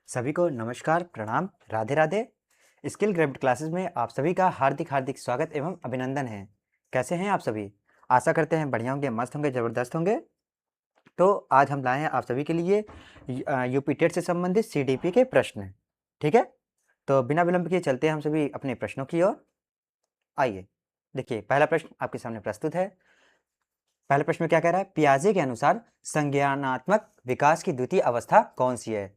सभी को नमस्कार, प्रणाम, Radhe Radhe. Skill grabbed classes में आप सभी का हार्दिक हार्दिक स्वागत एवं अभिनंदन है। कैसे हैं आप सभी? आशा करते हैं बढ़िया होंगे, मस्त होंगे, ज़बरदस्त होंगे। तो आज हम लाए हैं आप सभी के लिए यूपी टेट से संबंधित सीडीपी के प्रश्न। ठीक है, तो बिना विलंब किए चलते हैं हम सभी अपने प्रश्नों की ओर। आइए देखिए, पहला प्रश्न आपके सामने प्रस्तुत है। पहले प्रश्न में क्या कह रहा है? पियाजे के अनुसार संज्ञानात्मक विकास की द्वितीय अवस्था कौन सी है?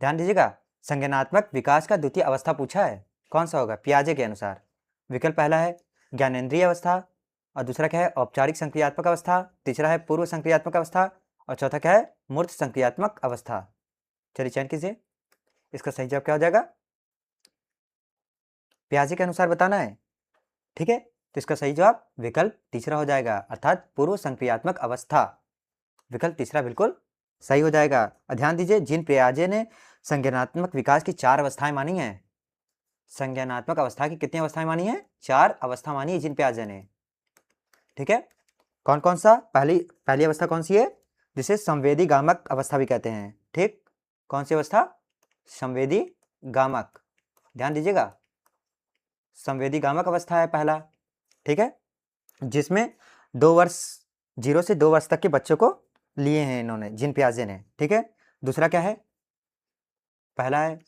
ध्यान दीजिएगा, संज्ञानात्मक विकास का द्वितीय अवस्था पूछा है, कौन सा होगा पियाजे के अनुसार? विकल्प पहला है ज्ञानेंद्रिय अवस्था, और दूसरा क्या है औपचारिक संक्रियात्मक अवस्था, तीसरा है पूर्व संक्रियात्मक अवस्था, और चौथा क्या है मूर्त संक्रियात्मक अवस्था। चलिए चयन कीजिए, इसका सही जवाब क्या हो जाएगा? पियाजे के अनुसार बताना है। ठीक है, तो इसका सही जवाब विकल्प तीसरा हो जाएगा, अर्थात पूर्व संक्रियात्मक अवस्था। विकल्प तीसरा बिल्कुल सही हो जाएगा। ध्यान दीजिए, जिन पियाजे ने संज्ञानात्मक विकास की 4 अवस्थाएं मानी हैं, संज्ञानात्मक अवस्था की कितनी अवस्थाएं मानी है? 4 अवस्था मानी है जिन पियाजे ने। ठीक है, कौन कौन सा? पहली अवस्था कौन सी है? जिसे संवेदी गामक अवस्था भी कहते हैं। ठीक, कौन सी अवस्था? संवेदी गामक। ध्यान दीजिएगा, संवेदी गामक अवस्था है पहला। ठीक है, जिसमें 2 वर्ष 0 से 2 वर्ष तक के बच्चों को लिए हैं इन्होंने, जिन पियाजे ने। ठीक है, दूसरा क्या है? पहला है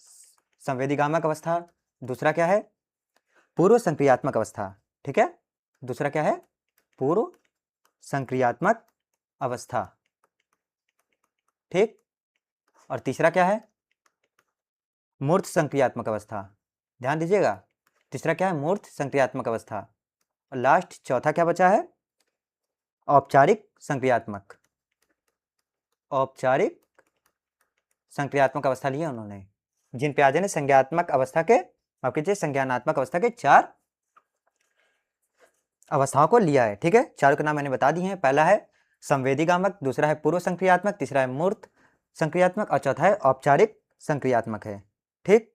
संवेदी गामक अवस्था, दूसरा क्या है? पूर्व संक्रियात्मक अवस्था। ठीक है, दूसरा क्या है? पूर्व संक्रियात्मक अवस्था। ठीक, और तीसरा क्या है? मूर्त संक्रियात्मक अवस्था। ध्यान दीजिएगा, तीसरा क्या है? मूर्त संक्रियात्मक अवस्था। और लास्ट चौथा क्या बचा है? औपचारिक संक्रियात्मक। औपचारिक संक्रियात्मक अवस्था लिया उन्होंने, जिन पियाजे ने संज्ञानात्मक अवस्था के माफ कीजिए संज्ञानात्मक अवस्था के 4 अवस्थाओं को लिया है। ठीक है, चारों के नाम मैंने बता दिए हैं। पहला है संवेदी गामक, दूसरा है पूर्व संक्रियात्मक, तीसरा है मूर्त संक्रियात्मक, और चौथा है औपचारिक संक्रियात्मक है। ठीक,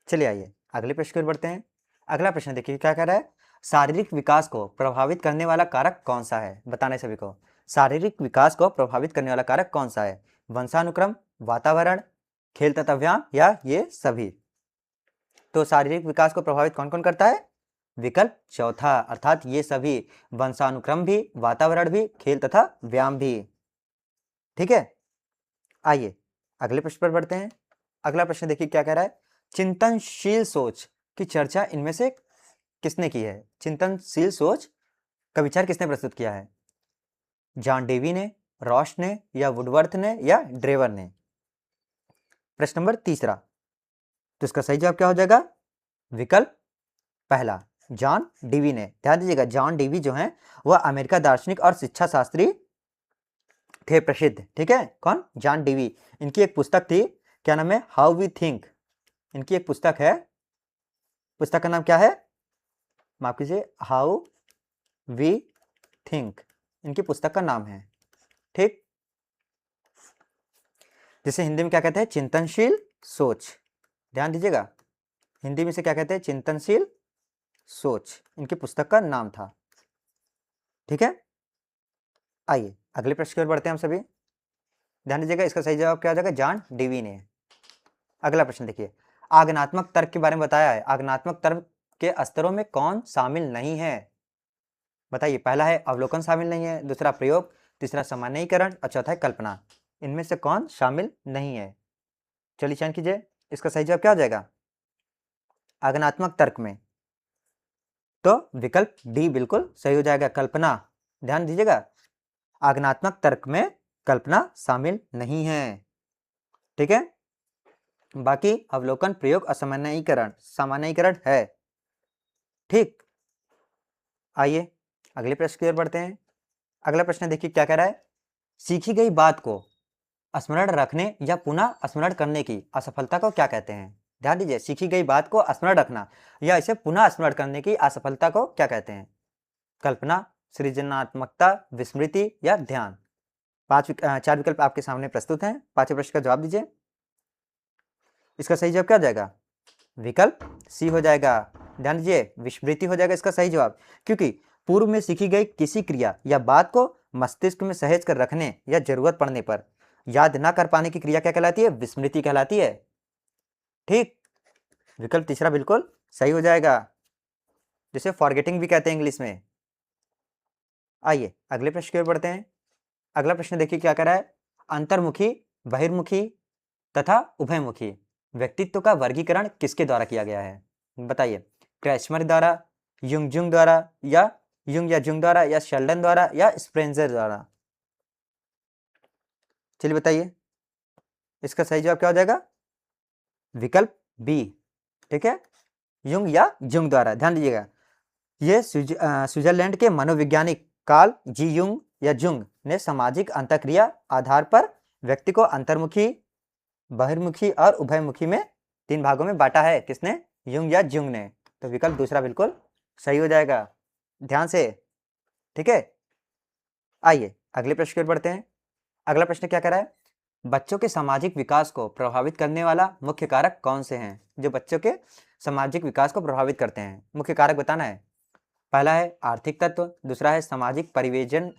चलिए आइए अगले प्रश्न की ओर बढ़ते हैं। अगला प्रश्न देखिए क्या कह रहा है? शारीरिक विकास को प्रभावित करने वाला कारक कौन सा है? बताने सभी को, शारीरिक विकास को प्रभावित करने वाला कारक कौन सा है? वंशानुक्रम, वातावरण, खेल तथा व्यायाम, या ये सभी? तो शारीरिक विकास को प्रभावित कौन कौन करता है? विकल्प चौथा, अर्थात ये सभी, वंशानुक्रम भी, वातावरण भी, खेल तथा व्यायाम भी। ठीक है, आइए अगले प्रश्न पर बढ़ते हैं। अगला प्रश्न देखिए क्या कह रहा है? चिंतनशील सोच की चर्चा इनमें से किसने की है? चिंतनशील सोच का विचार किसने प्रस्तुत किया है? जॉन डेवी ने, रॉश ने, या वुडवर्थ ने, या ड्रेवर ने? प्रश्न नंबर तीसरा, तो इसका सही जवाब क्या हो जाएगा? विकल्प पहला, जॉन डेवी ने। ध्यान दीजिएगा, जॉन डेवी जो है वह अमेरिका दार्शनिक और शिक्षा शास्त्री थे, प्रसिद्ध। ठीक है, कौन? John Dewey. इनकी एक पुस्तक थी, क्या नाम है? How we think. इनकी एक पुस्तक है, पुस्तक का नाम क्या है? माफ कीजिए, हाउ वी थिंक इनकी पुस्तक का नाम है। ठीक, जिसे हिंदी में क्या कहते हैं? चिंतनशील सोच। ध्यान दीजिएगा, हिंदी में से क्या कहते हैं? चिंतनशील सोच इनकी पुस्तक का नाम था। ठीक है, आइए अगले प्रश्न की ओर बढ़ते हैं हम सभी। ध्यान दीजिएगा, इसका सही जवाब क्या हो जाएगा? जॉन डेवी ने। अगला प्रश्न देखिए, आगनात्मक तर्क के बारे में बताया है, आगनात्मक तर्क के स्तरों में कौन शामिल नहीं है? बताइए, पहला है अवलोकन शामिल नहीं है, दूसरा प्रयोग, तीसरा सामान्यीकरण, और चौथा है कल्पना। इनमें से कौन शामिल नहीं है? चलिए चयन कीजिए, इसका सही जवाब क्या हो जाएगा आगनात्मक तर्क में? तो विकल्प डी बिल्कुल सही हो जाएगा, कल्पना। ध्यान दीजिएगा, आगनात्मक तर्क में कल्पना शामिल नहीं है। ठीक है, बाकी अवलोकन, प्रयोग, असामान्यीकरण, सामान्यीकरण है। ठीक, आइए अगले प्रश्न की ओर बढ़ते हैं। अगला प्रश्न देखिए क्या कह रहा है? सीखी गई बात को स्मरण रखने या पुनः स्मरण करने की असफलता को क्या कहते हैं? ध्यान दीजिए, सीखी गई बात को स्मरण रखना या इसे पुनः स्मरण करने की असफलता को क्या कहते हैं? कल्पना, सृजनात्मकता, विस्मृति, या ध्यान? 4 विकल्प आपके सामने प्रस्तुत हैं, 5वें प्रश्न का जवाब दीजिए। इसका सही जवाब क्या हो जाएगा? विकल्प सी हो जाएगा। ध्यान दीजिए, विस्मृति हो जाएगा इसका सही जवाब, क्योंकि पूर्व में सीखी गई किसी क्रिया या बात को मस्तिष्क में सहेज कर रखने या जरूरत पड़ने पर याद न कर पाने की क्रिया क्या कहलाती है? विस्मृति कहलाती है। ठीक, विकल्प तीसरा बिल्कुल सही हो जाएगा, जिसे फॉरगेटिंग भी कहते हैं इंग्लिश में। आइए अगले प्रश्न की ओर बढ़ते हैं। अगला प्रश्न देखिए क्या कह रहा है, अंतर्मुखी, बहिर्मुखी तथा उभयमुखी व्यक्तित्व का वर्गीकरण किसके द्वारा किया गया है? बताइए, क्रैचमर द्वारा, युंग द्वारा, या युंग या जुंग द्वारा, या शेल्डन द्वारा, या स्प्रेंजर द्वारा? चलिए बताइए, इसका सही जवाब क्या हो जाएगा? विकल्प बी, ठीक है, युंग या जुंग द्वारा। ध्यान दीजिएगा, ये स्विट्जरलैंड के मनोवैज्ञानिक कार्ल जी युंग या जुंग ने सामाजिक अंतःक्रिया आधार पर व्यक्ति को अंतर्मुखी, बहिर्मुखी और उभयमुखी में 3 भागों में बांटा है। किसने? युंग या जुंग ने। तो विकल्प दूसरा बिल्कुल सही हो जाएगा, ध्यान से, ठीक है। आइए अगले प्रश्न की ओर बढ़ते हैं। अगला प्रश्न क्या कह रहा है, बच्चों के सामाजिक विकास को प्रभावित करने वाला मुख्य कारक कौन से हैं? जो बच्चों के सामाजिक विकास को प्रभावित करते हैं, मुख्य कारक बताना है। पहला है आर्थिक तत्व, दूसरा है सामाजिक परिवेजन,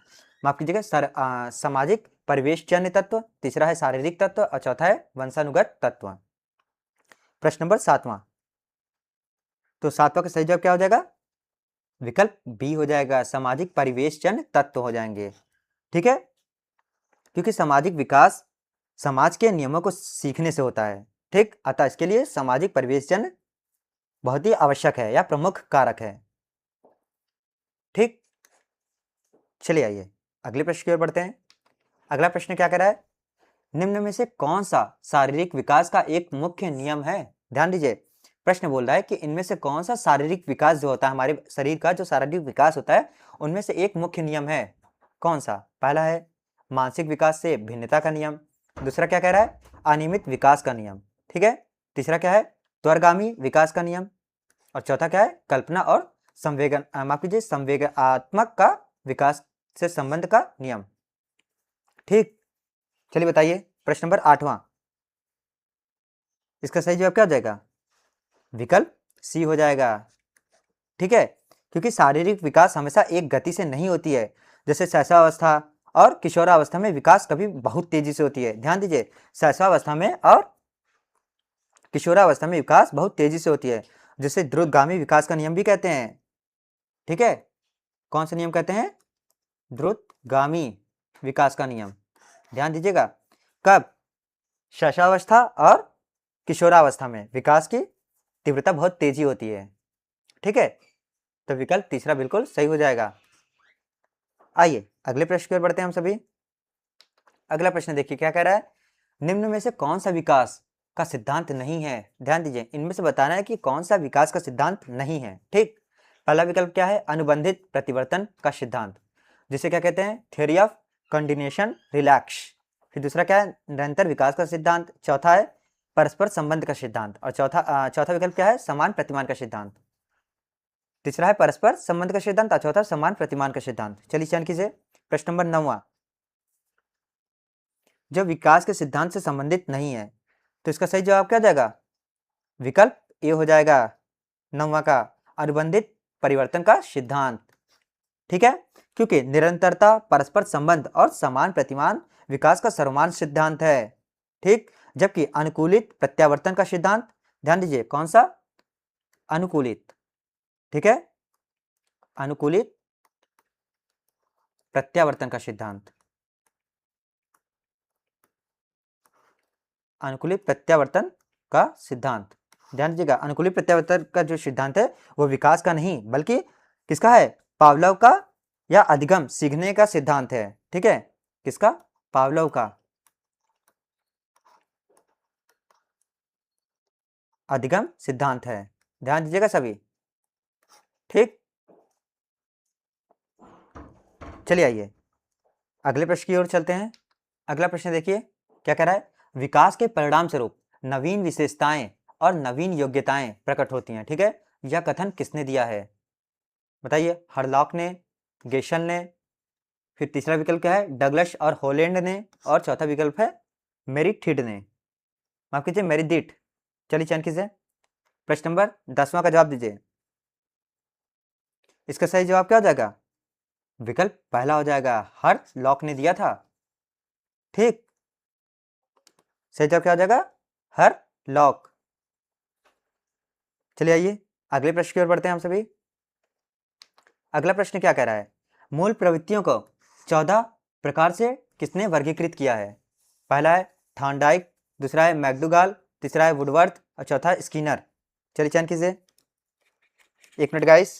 माफ कीजिएगा सामाजिक परिवेशजन्य तत्व, तीसरा है शारीरिक तत्व और चौथा है वंशानुगत तत्व। प्रश्न नंबर 7वां, तो 7वां का सही जवाब क्या हो जाएगा? विकल्प बी हो जाएगा, सामाजिक परिवेशजन्य तत्व हो जाएंगे, ठीक है, क्योंकि सामाजिक विकास समाज के नियमों को सीखने से होता है, ठीक। अतः इसके लिए सामाजिक परिवेशजन्य बहुत ही आवश्यक है या प्रमुख कारक है, ठीक। चलिए आइए अगले प्रश्न की ओर बढ़ते हैं। अगला प्रश्न क्या कह रहा है, निम्न में से कौन सा शारीरिक विकास का एक मुख्य नियम है? ध्यान दीजिए, प्रश्न बोल रहा है कि इनमें से कौन सा शारीरिक विकास जो होता है, हमारे शरीर का जो शारीरिक विकास होता है, उनमें से एक मुख्य नियम है, कौन सा? पहला है मानसिक विकास से भिन्नता का नियम, दूसरा क्या कह रहा है, अनियमित विकास का नियम, ठीक है, तीसरा क्या है, त्वरगामी विकास का नियम, और चौथा क्या है, कल्पना और संवेगन माफ कीजिए संवेगात्मक का विकास से संबंध का नियम, ठीक। चलिए बताइए, प्रश्न नंबर 8वां, इसका सही जवाब क्या हो जाएगा? विकल्प सी हो जाएगा, ठीक है, क्योंकि शारीरिक विकास हमेशा एक गति से नहीं होती है। जैसे शैशवावस्था और किशोरावस्था में विकास कभी बहुत तेजी से होती है। ध्यान दीजिए, शैशवावस्था में और किशोरावस्था में विकास बहुत तेजी से होती है, जिसे द्रुतगामी विकास का नियम भी कहते हैं, ठीक है। कौन सा नियम कहते हैं? द्रुतगामी विकास का नियम। ध्यान दीजिएगा, कब? शैशवावस्था और किशोरावस्था में विकास की तीव्रता बहुत तेजी होती है, ठीक है। तो विकल्प तीसरा बिल्कुल सही हो जाएगा। आइए अगले प्रश्न की ओर बढ़ते हैं हम सभी। अगला प्रश्न देखिए क्या कह रहा है, निम्न में से कौन सा विकास का सिद्धांत नहीं है? ध्यान दीजिए, इनमें से बताना है कि कौन सा विकास का सिद्धांत नहीं है, ठीक। पहला विकल्प क्या है, अनुबंधित प्रतिवर्तन का सिद्धांत, जिसे क्या कहते हैं, थ्योरी ऑफ कंटिन्यूएशन रिलैक्स। फिर दूसरा क्या है, निरंतर विकास का सिद्धांत, चौथा है परस्पर संबंध का सिद्धांत, और चौथा विकल्प क्या है, समान प्रतिमान का सिद्धांत। तीसरा है परस्पर संबंध का सिद्धांत और चौथा समान प्रतिमान का सिद्धांत। चलिए चयन कीजिए। प्रश्न नंबर 9वां, जो विकास के सिद्धांत से संबंधित नहीं है, तो इसका सही जवाब क्या हो जाएगा? विकल्प ए हो जाएगा, 9वां का अनुबंधित परिवर्तन का सिद्धांत, ठीक है, क्योंकि निरंतरता, परस्पर संबंध और समान प्रतिमान विकास का सर्वमान्य सिद्धांत है, ठीक। जबकि अनुकूलित प्रत्यावर्तन का सिद्धांत, ध्यान दीजिए कौन सा, अनुकूलित, ठीक है, अनुकूलित प्रत्यावर्तन का सिद्धांत, अनुकूलित प्रत्यावर्तन का सिद्धांत, ध्यान दीजिएगा, अनुकूलित प्रत्यावर्तन का जो सिद्धांत है वो विकास का नहीं बल्कि किसका है, पावलोव का या अधिगम सीखने का सिद्धांत है, ठीक है, किसका, पावलोव का अधिगम सिद्धांत है, ध्यान दीजिएगा सभी, ठीक। चलिए आइए अगले प्रश्न की ओर चलते हैं। अगला प्रश्न देखिए क्या कह रहा है, विकास के परिणाम स्वरूप नवीन विशेषताएं और नवीन योग्यताएं प्रकट होती हैं, ठीक है, यह कथन किसने दिया है? बताइए, हरलॉक ने, गेशन ने, फिर तीसरा विकल्प क्या है, डगलस और हॉलैंड ने, और चौथा विकल्प है मेरिथिड ने, माफ कीजिए मेरिदिट। चलिए चयन कीजिए। प्रश्न नंबर 10वां का जवाब दीजिए। इसका सही जवाब क्या हो जाएगा? विकल्प पहला हो जाएगा, हर लॉक ने दिया था, ठीक। सही जवाब क्या हो जाएगा? हर लॉक, चलिए आइए अगले प्रश्न की ओर बढ़ते हैं हम सभी। अगला प्रश्न क्या कह रहा है, मूल प्रवृत्तियों को 14 प्रकार से किसने वर्गीकृत किया है? पहला है थॉर्नडाइक, दूसरा है मैक्डुगाल, तीसरा है वुडवर्थ और चौथा स्किनर। चलिए चयन कीजिए, 1 मिनट गाइस।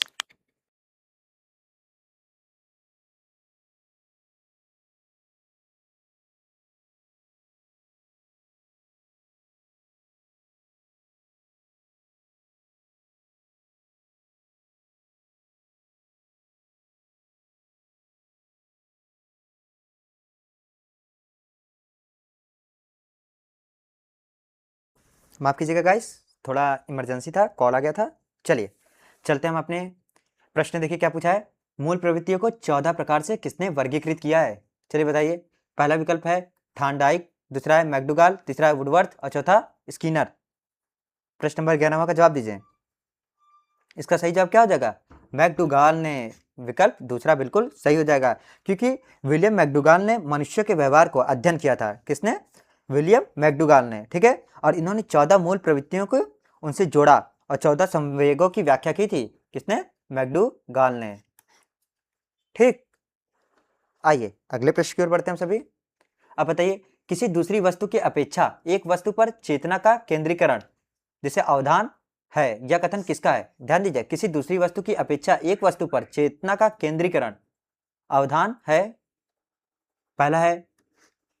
माफ कीजिएगा गाइस, थोड़ा इमरजेंसी था, कॉल आ गया था। चलिए चलते हम अपने प्रश्न, देखिए क्या पूछा है, मूल प्रवृत्तियों को 14 प्रकार से किसने वर्गीकृत किया है? चलिए बताइए। पहला विकल्प है थॉर्नडाइक, दूसरा है मैक्डुगाल, तीसरा है वुडवर्थ और चौथा स्किनर। प्रश्न नंबर 11वां का जवाब दीजिए। इसका सही जवाब क्या हो जाएगा? मैक्डुगाल ने। विकल्प दूसरा बिल्कुल सही हो जाएगा, क्योंकि विलियम मैक्डुगाल ने मनुष्य के व्यवहार को अध्ययन किया था। किसने? विलियम मैक्डुगाल ने, ठीक है। और इन्होंने 14 मूल प्रवृत्तियों को उनसे जोड़ा और 14 संवेगों की व्याख्या की थी। किसने? मैक्डुगाल ने, ठीक। आइए अगले प्रश्न की ओर बढ़ते हैं हम सभी। अब बताइए, किसी दूसरी वस्तु की अपेक्षा एक वस्तु पर चेतना का केंद्रीकरण जिसे अवधान है, यह कथन किसका है? ध्यान दीजिए, किसी दूसरी वस्तु की अपेक्षा एक वस्तु पर चेतना का केंद्रीकरण अवधान है। पहला है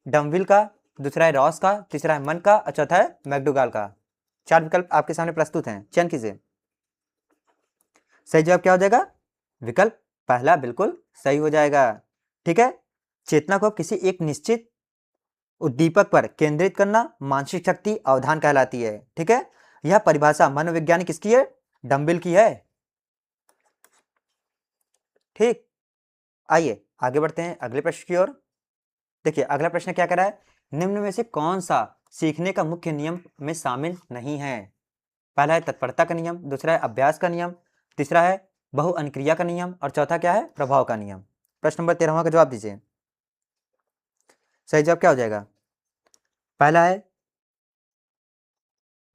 डमविल का, दूसरा है रॉस का, तीसरा है मन का और चौथा है मैक्डुगाल का। 4 विकल्प आपके सामने प्रस्तुत हैं, चयन कीजिए। सही जवाब क्या हो जाएगा? विकल्प पहला बिल्कुल सही हो जाएगा, ठीक है। चेतना को किसी एक निश्चित उद्दीपक पर केंद्रित करना मानसिक शक्ति अवधान कहलाती है, ठीक है। यह परिभाषा मनोवैज्ञानिक किसकी है? डम्बिल की है, ठीक। आइए आगे बढ़ते हैं अगले प्रश्न की ओर। देखिए अगला प्रश्न क्या कर रहा है, निम्न में से कौन सा सीखने का मुख्य नियम में शामिल नहीं है? पहला है तत्परता का नियम, दूसरा है अभ्यास का नियम, तीसरा है बहुअनुक्रिया का नियम और चौथा क्या है? प्रभाव का नियम। प्रश्न नंबर 13वां का जवाब दीजिए। सही जवाब क्या हो जाएगा? पहला है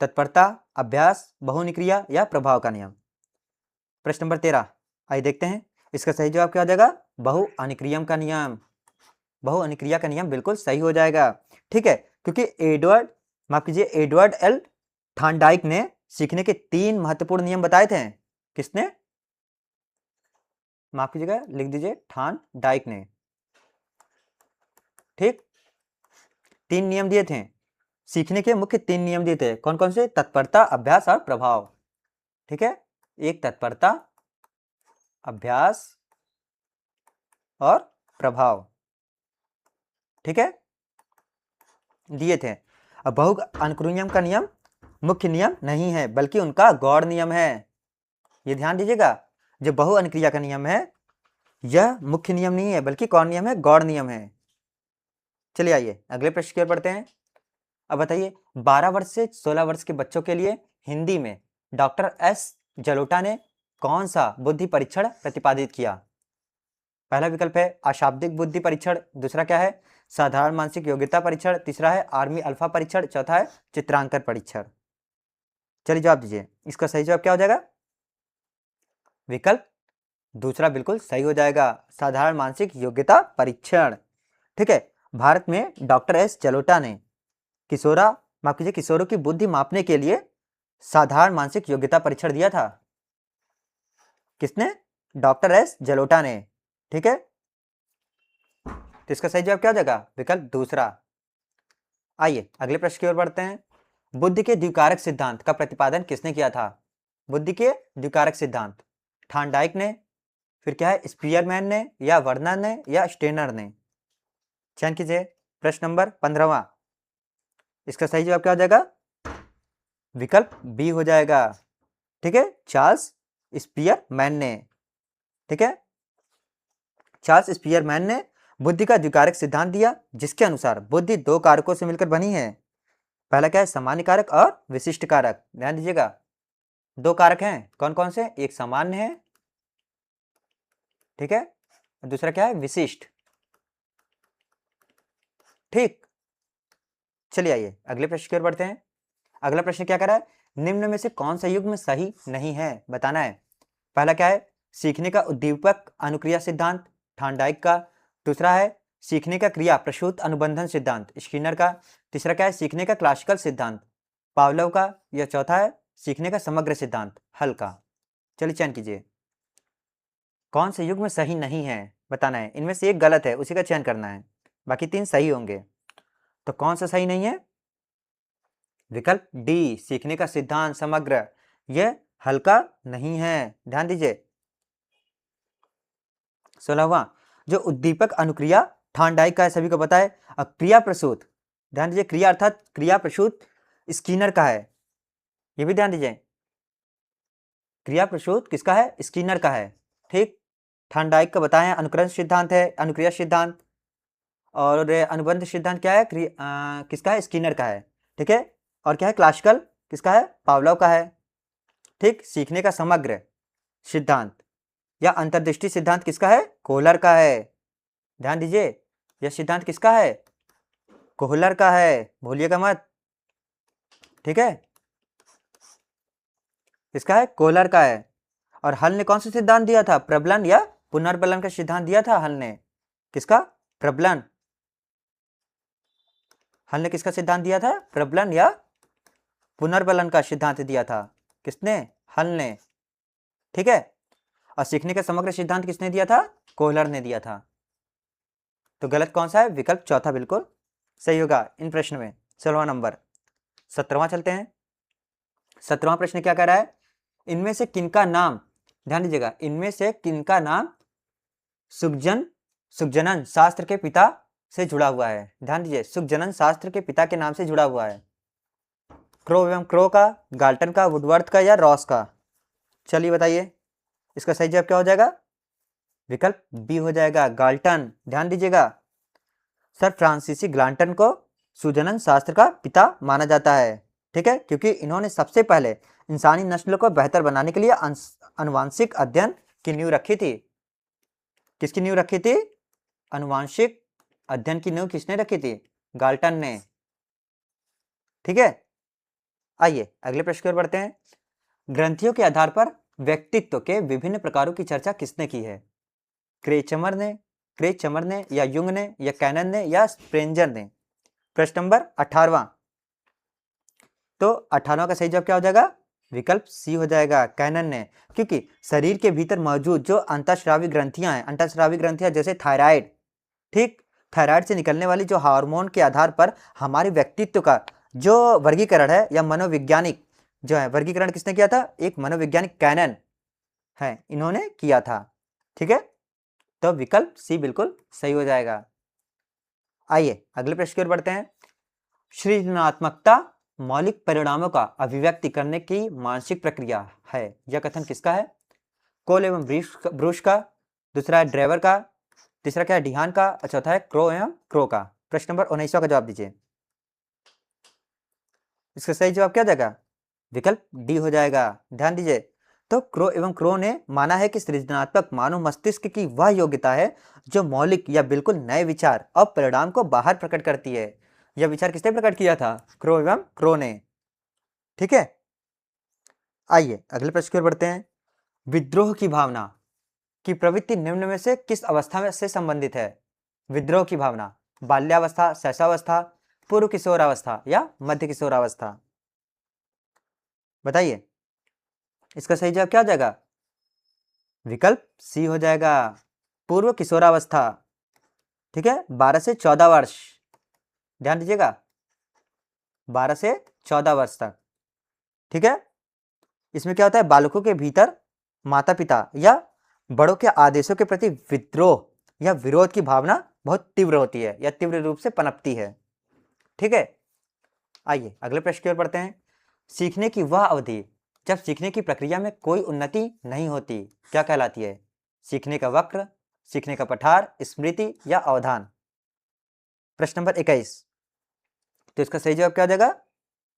तत्परता, अभ्यास, बहुनिक्रिया या प्रभाव का नियम। प्रश्न नंबर 13, आइए देखते हैं इसका सही जवाब क्या हो जाएगा? बहुअनुक्रियम का नियम। बहुअनुक्रिया का नियम बिल्कुल सही हो जाएगा, ठीक है। क्योंकि एडवर्ड एल थॉर्नडाइक ने सीखने के 3 महत्वपूर्ण नियम बताए थे। किसने? माफ कीजिएगा, लिख दीजिए थॉर्नडाइक ने, ठीक। 3 नियम दिए थे, सीखने के मुख्य 3 नियम दिए थे। कौन कौन से? तत्परता, अभ्यास और प्रभाव, ठीक है। एक तत्परता, अभ्यास और प्रभाव, ठीक है, दिए थे। अब बहु अनुक्रम का नियम मुख्य नियम नहीं है, बल्कि उनका गौड़ नियम है। ये ध्यान दीजिएगा, जो बहु अनुक्रिया का नियम है यह मुख्य नियम नहीं है, बल्कि कौन नियम है? गौड़ नियम है। चलिए आइए अगले प्रश्न की ओर बढ़ते हैं। अब बताइए, 12 वर्ष से 16 वर्ष के बच्चों के लिए हिंदी में डॉक्टर एस जलोटा ने कौन सा बुद्धि परीक्षण प्रतिपादित किया? पहला विकल्प है अशाब्दिक बुद्धि परीक्षण, दूसरा क्या है? साधारण मानसिक योग्यता परीक्षण, तीसरा है आर्मी अल्फा परीक्षण, चौथा है चित्रांकन परीक्षण। चलिए जवाब दीजिए, इसका सही जवाब क्या हो जाएगा? विकल्प दूसरा बिल्कुल सही हो जाएगा, साधारण मानसिक योग्यता परीक्षण, ठीक है। भारत में डॉक्टर एस जलोटा ने किशोरों की बुद्धि मापने के लिए साधारण मानसिक योग्यता परीक्षण दिया था। किसने? डॉक्टर एस जलोटा ने, ठीक है। तो इसका सही जवाब क्या हो जाएगा? विकल्प दूसरा। आइए अगले प्रश्न की ओर बढ़ते हैं। बुद्धि के द्विकारक सिद्धांत का प्रतिपादन किसने किया था? बुद्धि के द्विकारक सिद्धांत थॉर्नडाइक ने, फिर क्या है? स्पीयरमैन ने या वर्नर ने या स्टेनर ने। चयन कीजिए। प्रश्न नंबर 15वां, इसका सही जवाब क्या हो जाएगा? विकल्प बी हो जाएगा, ठीक है, चार्ल्स स्पीयरमैन ने, ठीक है। चार्ल्स स्पीयरमैन ने बुद्धि का द्विकारक सिद्धांत दिया, जिसके अनुसार बुद्धि 2 कारकों से मिलकर बनी है। पहला क्या है? सामान्य कारक और विशिष्ट कारक। ध्यान दीजिएगा, 2 कारक हैं, कौन कौन से? एक सामान्य है, ठीक है, दूसरा क्या है? विशिष्ट, ठीक। चलिए आइए अगले प्रश्न की ओर बढ़ते हैं। अगला प्रश्न क्या कर रहा है? निम्न में से कौन सा युग्म सही नहीं है, बताना है। पहला क्या है, सीखने का उद्दीपक अनुक्रिया सिद्धांत थार्नडाइक का। दूसरा है सीखने का क्रिया प्रसूत अनुबंधन सिद्धांत स्किनर का। तीसरा क्या है, सीखने का क्लासिकल सिद्धांत पावलोव का। या चौथा है सीखने का समग्र सिद्धांत हल का। चलिए चयन कीजिए, कौन से युग्म सही नहीं है बताना है। इनमें से एक गलत है, उसी का चयन करना है, बाकी 3 सही होंगे। तो कौन सा सही नहीं है, विकल्प डी सीखने का सिद्धांत समग्र, यह हल्का नहीं है, ध्यान दीजिए। 16वां, जो उद्दीपक अनुक्रिया थार्नडाइक का है, सभी को पता है। अब क्रिया प्रसूत, ध्यान दीजिए, क्रिया अर्थात क्रिया प्रसूत स्किनर का है, ये भी ध्यान दीजिए। क्रिया प्रसूत किसका है, स्किनर का है, ठीक। थार्नडाइक का बताएं अनुकरण सिद्धांत है, अनुक्रिया सिद्धांत। और अनुबंध सिद्धांत क्या है, किसका है, स्किनर का है, ठीक है। और क्या है, क्लासिकल किसका है, पावलोव का है, ठीक। सीखने का समग्र सिद्धांत या अंतर्दृष्टि सिद्धांत किसका है, कोहलर का है, ध्यान दीजिए। यह सिद्धांत किसका है, कोहलर का है, भूलिएगा मत, ठीक है। किसका है, कोहलर का है। और हल ने कौन सा सिद्धांत दिया था, प्रबलन या पुनर्बलन का सिद्धांत दिया था हल ने, किसका, प्रबलन। हल ने किसका सिद्धांत दिया था, प्रबलन या पुनर्बलन का सिद्धांत दिया था, किसने, हल ने, ठीक है। और सीखने का समग्र सिद्धांत किसने दिया था, कोहलर ने दिया था। तो गलत कौन सा है, विकल्प चौथा बिल्कुल सही होगा इन प्रश्न में। 16वां नंबर। 17वां चलते हैं। 17वां प्रश्न क्या कह रहा है, इनमें से किनका नाम, ध्यान दीजिएगा, इनमें से किनका नाम सुखजनन शास्त्र के पिता से जुड़ा हुआ है, ध्यान दीजिए, सुखजनन शास्त्र के पिता के नाम से जुड़ा हुआ है। क्रो एवं क्रो का, गाल्टन का, वुडवर्थ का या रॉस का। चलिए बताइए, इसका सही जवाब क्या हो जाएगा, विकल्प बी हो जाएगा, गाल्टन। ध्यान दीजिएगा, सर फ्रांसीसी गाल्टन को सुजनन शास्त्र का पिता माना जाता है, ठीक है, क्योंकि इन्होंने सबसे पहले इंसानी नस्ल को बेहतर बनाने के लिए अनुवांशिक अध्ययन की नींव रखी थी। किसकी नींव रखी थी, अनुवांशिक अध्ययन की नींव किसने रखी थी, गाल्टन ने, ठीक है। आइए अगले प्रश्न की ओर बढ़ते हैं। ग्रंथियों के आधार पर व्यक्तित्व के विभिन्न प्रकारों की चर्चा किसने की है, क्रेचमर ने या युंग ने या कैनन ने या स्प्रेंजर ने। प्रश्न नंबर 18वां। तो 18वां का सही जवाब क्या हो जाएगा, विकल्प सी हो जाएगा, कैनन ने, क्योंकि शरीर के भीतर मौजूद जो अंतःस्रावी ग्रंथियां हैं, अंतःस्रावी ग्रंथियां जैसे थायराइड, ठीक, थायराइड से निकलने वाली जो हार्मोन के आधार पर हमारे व्यक्तित्व का जो वर्गीकरण है या मनोवैज्ञानिक जो है वर्गीकरण किसने किया था, एक मनोवैज्ञानिक कैनन है, इन्होंने किया था, ठीक है। तो विकल्प सी बिल्कुल सही हो जाएगा। आइए अगले प्रश्न की ओर बढ़ते हैं। सृजनात्मकता मौलिक परिणामों का अभिव्यक्ति करने की मानसिक प्रक्रिया है, यह कथन किसका है, कोल एवं ब्रूश का। दूसरा है ड्रेवर का। तीसरा क्या है, डिहान का। और चौथा है क्रो एवं क्रो का। प्रश्न नंबर 19वां का जवाब दीजिए। इसका सही जवाब क्या जाएगा, विकल्प डी हो जाएगा, ध्यान दीजिए। तो क्रो एवं क्रो ने माना है कि सृजनात्मक मानव मस्तिष्क की वह योग्यता है जो मौलिक या बिल्कुल नए विचार और परिणाम को बाहर प्रकट करती है। यह विचार किसने प्रकट किया था, क्रो एवं क्रो ने, ठीक है। आइए अगले प्रश्न की ओर बढ़ते हैं। विद्रोह की भावना की प्रवृत्ति निम्न में से किस अवस्था में से संबंधित है, विद्रोह की भावना, बाल्यावस्था, शैशवावस्था, पूर्व किशोरावस्था या मध्य किशोरावस्था। बताइए, इसका सही जवाब क्या हो जाएगा, विकल्प सी हो जाएगा, पूर्व किशोरावस्था, ठीक है, 12 से 14 वर्ष, ध्यान दीजिएगा, 12 से 14 वर्ष तक, ठीक है। इसमें क्या होता है, बालकों के भीतर माता पिता या बड़ों के आदेशों के प्रति विद्रोह या विरोध की भावना बहुत तीव्र होती है या तीव्र रूप से पनपती है, ठीक है। आइए अगले प्रश्न की ओर बढ़ते हैं। सीखने की वह अवधि जब सीखने की प्रक्रिया में कोई उन्नति नहीं होती क्या कहलाती है, सीखने का वक्र, सीखने का पठार, स्मृति या अवधान। प्रश्न नंबर 21। तो इसका सही जवाब क्या हो जाएगा,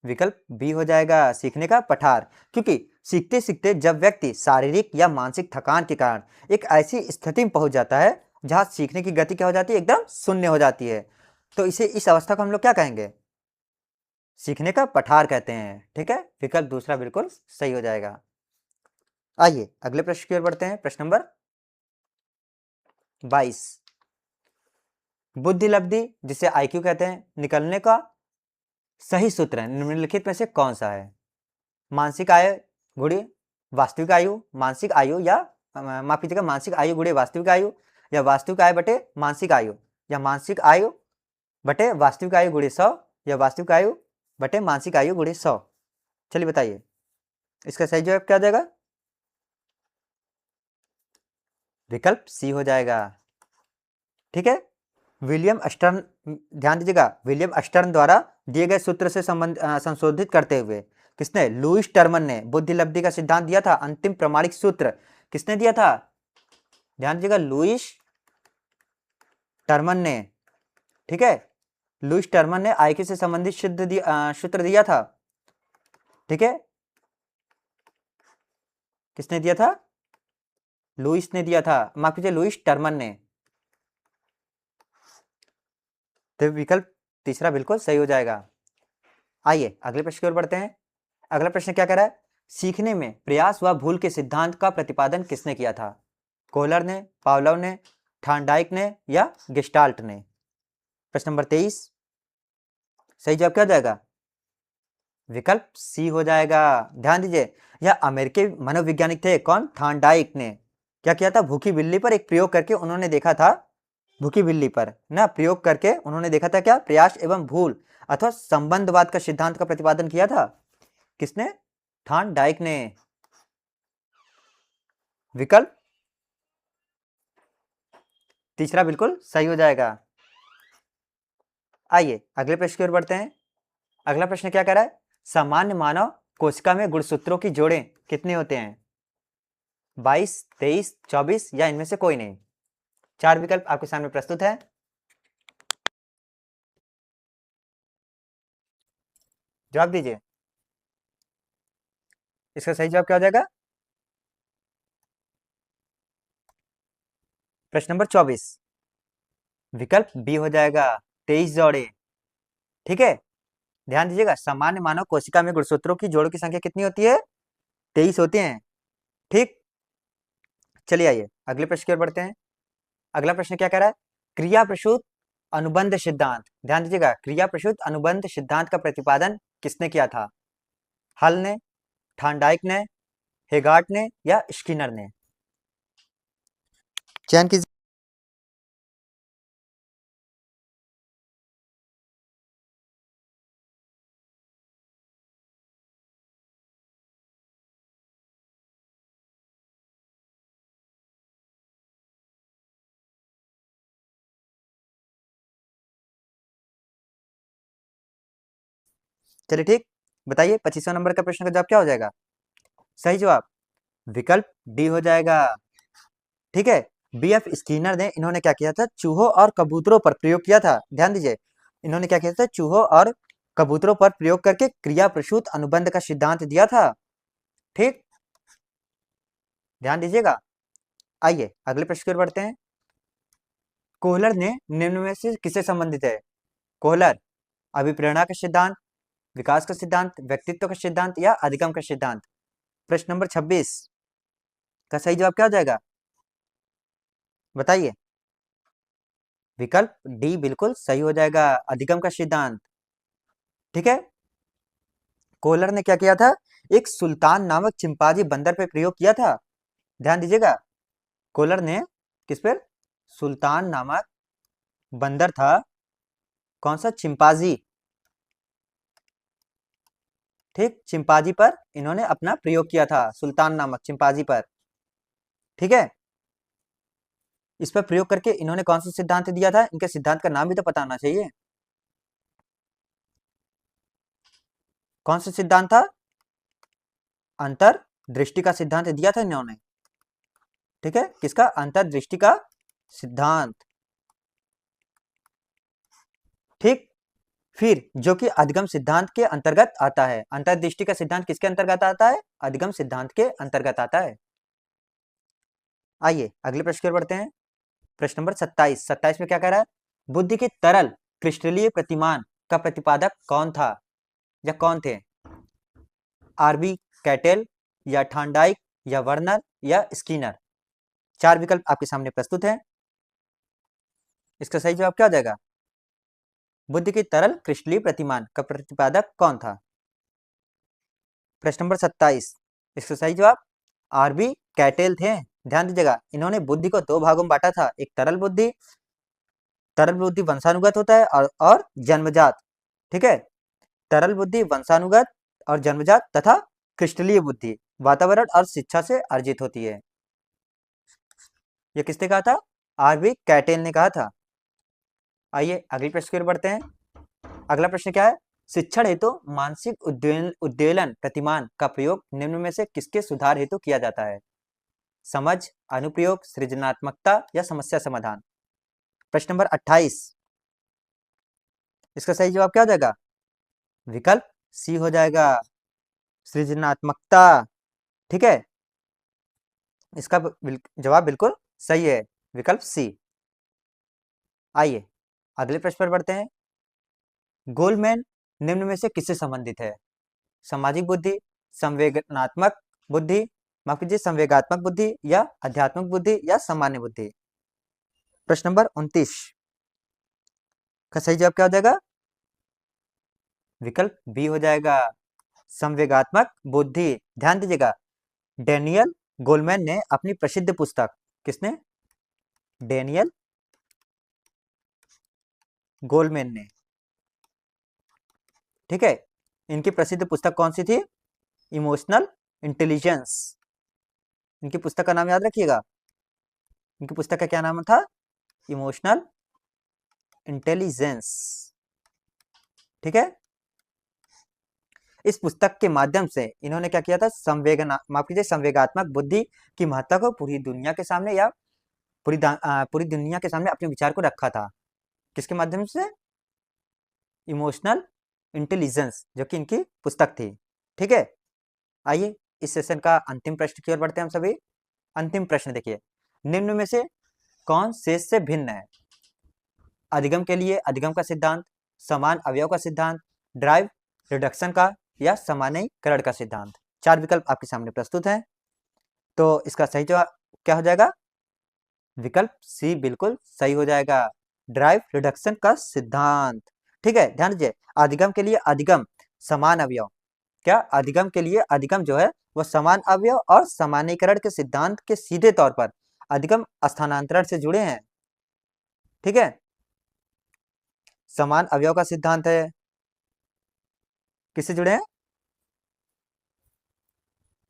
विकल्प बी हो जाएगा, सीखने का पठार, क्योंकि सीखते सीखते जब व्यक्ति शारीरिक या मानसिक थकान के कारण एक ऐसी स्थिति में पहुंच जाता है जहां सीखने की गति क्या हो जाती है, एकदम शून्य हो जाती है, तो इसे इस अवस्था को हम लोग क्या कहेंगे, सीखने का पठार कहते हैं। ठीक है, विकल्प दूसरा बिल्कुल सही हो जाएगा। आइए अगले प्रश्न की ओर बढ़ते हैं। प्रश्न नंबर 22, बुद्धि लब्धि जिसे आईक्यू कहते हैं, निकलने का सही सूत्र निम्नलिखित में से कौन सा है? मानसिक आयु गुणे वास्तविक आयु, मानसिक आयु या माफ कीजिएगा, मानसिक आयु गुणे वास्तविक आयु, या वास्तविक आयु बटे मानसिक आयु, या मानसिक आयु बटे वास्तविक आयु गुणे 100, या वास्तविक आयु बटे मानसिक आयु गुणे 100। चलिए बताइए, इसका सही जवाब क्या हो जाएगा? विकल्प सी हो जाएगा। ठीक है, विलियम अस्टर्न, ध्यान दीजिएगा, विलियम अस्टर्न द्वारा दिए गए सूत्र से संशोधित करते हुए किसने? लुईस टर्मन ने बुद्धि लब्धि का सिद्धांत दिया था। अंतिम प्रमाणिक सूत्र किसने दिया था? ध्यान दीजिएगा, लुईस टर्मन ने। ठीक है, लुईस टर्मन ने आईक्यू से संबंधित सूत्र दिया था। ठीक है, किसने दिया था? लुईस ने दिया था, माफ कीजिए, लुईस टर्मन ने। तो विकल्प तीसरा बिल्कुल सही हो जाएगा। आइए अगले प्रश्न की ओर बढ़ते हैं। अगला प्रश्न क्या कह रहा है? सीखने में प्रयास व भूल के सिद्धांत का प्रतिपादन किसने किया था? कोहलर ने, पावलोव ने, थॉर्नडाइक ने, या गेस्टाल्ट ने? प्रश्न नंबर 23, सही जवाब क्या हो जाएगा? विकल्प सी हो जाएगा। ध्यान दीजिए, यह अमेरिकी मनोवैज्ञानिक थे। कौन? थॉर्नडाइक ने। क्या किया था? भूखी बिल्ली पर एक प्रयोग करके उन्होंने देखा था, भूखी बिल्ली पर ना प्रयोग करके उन्होंने देखा था क्या? प्रयास एवं भूल अथवा संबंधवाद का सिद्धांत का प्रतिपादन किया था। किसने? थॉर्नडाइक ने। विकल्प तीसरा बिल्कुल सही हो जाएगा। आइए अगले प्रश्न की ओर बढ़ते हैं। अगला प्रश्न क्या कह रहा है? सामान्य मानव कोशिका में गुणसूत्रों की जोड़ें कितने होते हैं? 22, 23, 24 या इनमें से कोई नहीं? चार विकल्प आपके सामने प्रस्तुत है। जवाब दीजिए, इसका सही जवाब क्या हो जाएगा? प्रश्न नंबर 24, विकल्प बी हो जाएगा, 23 जोड़े। ठीक है, ध्यान दीजिएगा, सामान्य मानव कोशिका में गुणसूत्रों की जोड़ों की संख्या कितनी होती है? 23 होती हैं। ठीक, चलिए आइए अगले प्रश्न की ओर बढ़ते हैं। अगला प्रश्न क्या कह रहा है? क्रिया प्रसूत अनुबंध सिद्धांत, ध्यान दीजिएगा, क्रिया प्रसूत अनुबंध सिद्धांत का प्रतिपादन किसने किया था? हल ने, थॉर्नडाइक ने, हेगार्ट ने, या स्किनर ने? चयन कीजिए। चलिए ठीक, बताइए 25वां नंबर का प्रश्न का जवाब क्या हो जाएगा? सही जवाब विकल्प डी हो जाएगा। ठीक है, बीएफ स्किनर ने, इन्होंने क्या किया था? चूहों और कबूतरों पर प्रयोग किया था। ध्यान दीजिए, इन्होंने क्या किया था? चूहों और कबूतरों पर प्रयोग करके क्रिया प्रसूत अनुबंध का सिद्धांत दिया था। ठीक, ध्यान दीजिएगा। आइए अगले प्रश्न की ओर बढ़ते हैं। कोहलर ने निम्न में से किससे संबंधित है? कोहलर अभिप्रेरणा का सिद्धांत, विकास का सिद्धांत, व्यक्तित्व का सिद्धांत, या अधिगम का सिद्धांत? प्रश्न नंबर 26 का सही जवाब क्या हो जाएगा? बताइए। विकल्प डी बिल्कुल सही हो जाएगा, अधिगम का सिद्धांत। ठीक है, कोहलर ने क्या किया था? एक सुल्तान नामक चिंपांजी बंदर पे प्रयोग किया था। ध्यान दीजिएगा, कोहलर ने किस पर? सुल्तान नामक बंदर था, कौन सा? चिंपांजी। ठीक, चिंपांजी पर इन्होंने अपना प्रयोग किया था, सुल्तान नामक चिंपांजी पर। ठीक है, इस पर प्रयोग करके इन्होंने कौन सा सिद्धांत दिया था? इनके सिद्धांत का नाम भी तो पता होना चाहिए। कौन सा सिद्धांत था? अंतर्दृष्टि का सिद्धांत दिया था इन्होंने। ठीक है, किसका? अंतर्दृष्टि का सिद्धांत। ठीक, फिर जो कि अधिगम सिद्धांत के अंतर्गत आता है। अंतर्दृष्टि का सिद्धांत किसके अंतर्गत आता है? अधिगम सिद्धांत के अंतर्गत आता है। आइए अगले प्रश्न की ओर बढ़ते हैं। प्रश्न नंबर 27, 27 में क्या कह रहा है? बुद्धि के तरल क्रिस्टलीय प्रतिमान का प्रतिपादक कौन था? या कौन थे? आरबी कैटेल या थॉर्नडाइक या वर्नर या स्किनर। 4 विकल्प आपके सामने प्रस्तुत हैं। इसका सही जवाब क्या हो जाएगा? बुद्ध की तरल क्रिस्टलीय प्रतिमान का प्रतिपादक कौन था? प्रश्न नंबर 27, इसका सही जवाब आरबी कैटेल थे। ध्यान दीजिएगा, इन्होंने बुद्धि को 2 भागों में बांटा था। एक तरल बुद्धि वंशानुगत होता है और जन्मजात। ठीक है, तरल बुद्धि वंशानुगत और जन्मजात तथा क्रिस्टलीय बुद्धि वातावरण और शिक्षा से अर्जित होती है। यह किसने कहा था? आरबी कैटेल ने कहा था। आइए अगले प्रश्न की ओर बढ़ते हैं। अगला प्रश्न क्या है? शिक्षण हेतु मानसिक उद्वेलन प्रतिमान का प्रयोग निम्न में से किसके सुधार हेतु किया जाता है? समझ, अनुप्रयोग, सृजनात्मकता या समस्या समाधान। प्रश्न नंबर 28, इसका सही जवाब क्या हो जाएगा? विकल्प सी हो जाएगा, सृजनात्मकता। ठीक है, इसका जवाब बिल्कुल सही है, विकल्प सी। आइए अगले प्रश्न पर बढ़ते हैं। गोलमैन निम्न में से किससे संबंधित है? सामाजिक बुद्धि, संवेदनात्मक बुद्धि, माफ कीजिए संवेगात्मक बुद्धि या आध्यात्मिक बुद्धि या सामान्य बुद्धि। प्रश्न नंबर 29 का सही जवाब क्या हो जाएगा? विकल्प बी हो जाएगा, संवेगात्मक बुद्धि। ध्यान दीजिएगा, डेनियल गोलमैन ने अपनी प्रसिद्ध पुस्तक, किसने? डेनियल गोलमैन ने। ठीक है, इनकी प्रसिद्ध पुस्तक कौन सी थी? Emotional intelligence. इनकी पुस्तक का नाम याद रखिएगा। इनकी पुस्तक का क्या नाम था? Emotional intelligence. ठीक है, इस पुस्तक के माध्यम से इन्होंने क्या किया था? माफ कीजिए संवेगात्मक बुद्धि की महत्ता को पूरी दुनिया के सामने या पूरी दुनिया के सामने अपने विचार को रखा था। किसके माध्यम से? इमोशनल इंटेलिजेंस, जो कि इनकी पुस्तक थी। ठीक है, आइए इस सेशन का अंतिम प्रश्न की ओर बढ़ते हैं हम सभी। अंतिम प्रश्न देखिए, निम्न में से कौन शेष से भिन्न है? अधिगम के लिए अधिगम का सिद्धांत, समान अवयव का सिद्धांत, ड्राइव रिडक्शन का या सामान्यीकरण का सिद्धांत। 4 विकल्प आपके सामने प्रस्तुत हैं। तो इसका सही जवाब क्या हो जाएगा? विकल्प सी बिल्कुल सही हो जाएगा, ड्राइव रिडक्शन का सिद्धांत। ठीक है, ध्यान दीजिए, अधिगम के लिए अधिगम समान अवयव, क्या अधिगम के लिए अधिगम जो है वह समान अवयव और सामान्यीकरण के सिद्धांत के सीधे तौर पर अधिगम स्थानांतरण से जुड़े हैं। ठीक है, समान अवयव का सिद्धांत है, किससे जुड़े हैं?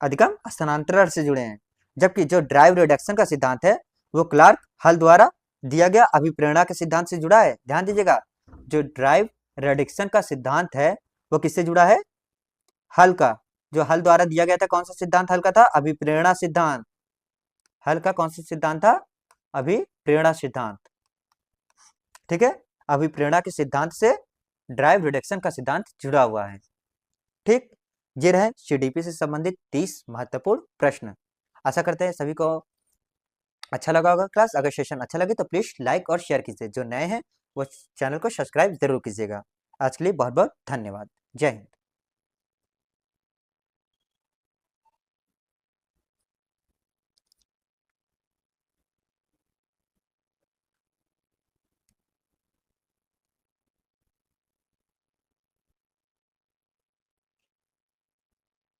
अधिगम स्थानांतरण से जुड़े हैं। जबकि जो ड्राइव रिडक्शन का सिद्धांत है वो क्लार्क हल द्वारा दिया गया अभिप्रेरणा के सिद्धांत से जुड़ा है। ध्यान दीजिएगा, जो ड्राइव रिडक्शन का सिद्धांत है वो किससे जुड़ा है? हल का, जो हल द्वारा दिया गया था। कौन सा सिद्धांत हल का था? अभिप्रेरणा सिद्धांत। हल का कौन सा सिद्धांत था? अभिप्रेरणा सिद्धांत। ठीक है, अभिप्रेरणा के सिद्धांत से ड्राइव रिडक्शन का सिद्धांत जुड़ा हुआ है। ठीक, ये रहे सीडीपी से संबंधित 30 महत्वपूर्ण प्रश्न। आशा करते हैं सभी को अच्छा लगा होगा क्लास। अगर सेशन अच्छा लगे तो प्लीज लाइक और शेयर कीजिए। जो नए हैं वो चैनल को सब्सक्राइब जरूर कीजिएगा। आज के लिए बहुत बहुत धन्यवाद। जय हिंद।